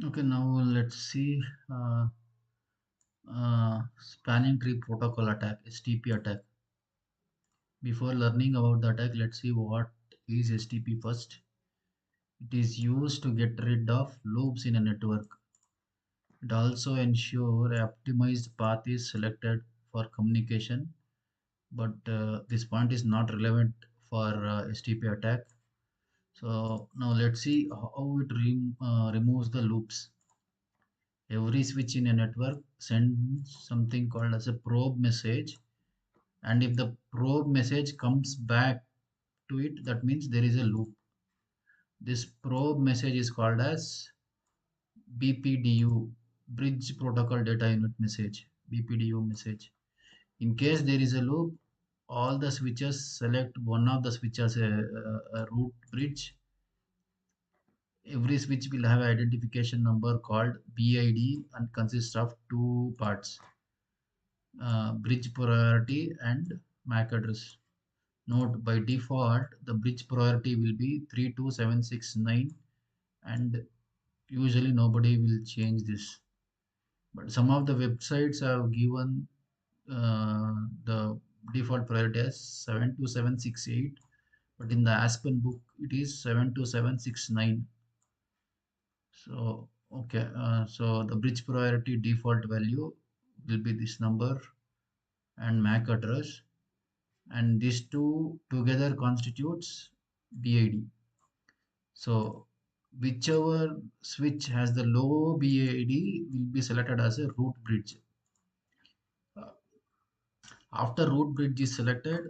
Okay, now let's see spanning tree protocol attack, STP attack. Before learning about the attack, let's see what is STP first. It is used to get rid of loops in a network. It also ensure a optimized path is selected for communication, but this point is not relevant for STP attack. So now let's see how it removes the loops. Every switch in a network sends something called as a probe message, and if the probe message comes back to it, that means there is a loop. This probe message is called as BPDU, bridge protocol data unit message, BPDU message. In case there is a loop, all the switches select one of the switches a root bridge. Every switch will have an identification number called BID and consists of two parts, bridge priority and MAC address. Note, by default, the bridge priority will be 32769, and usually nobody will change this. But some of the websites have given the default priority as 72768, but in the Aspen book it is 72769. So okay, so the bridge priority default value will be this number and MAC address, and these two together constitutes BID. So whichever switch has the low BID will be selected as a root bridge. Uh, After root bridge is selected,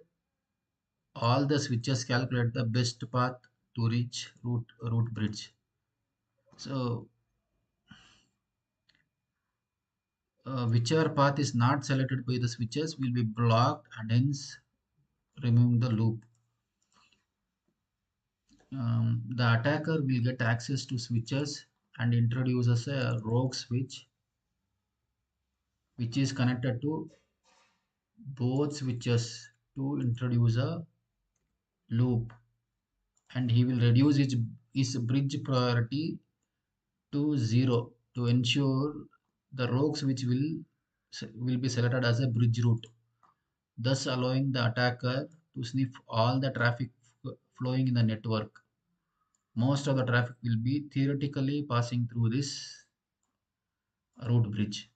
all the switches calculate the best path to reach root bridge. So whichever path is not selected by the switches will be blocked and hence removing the loop. The attacker will get access to switches and introduces a rogue switch which is connected to both switches to introduce a loop, and he will reduce his bridge priority to 0 to ensure the rogue switch will be selected as a bridge route, thus allowing the attacker to sniff all the traffic flowing in the network. Most of the traffic will be theoretically passing through this root bridge.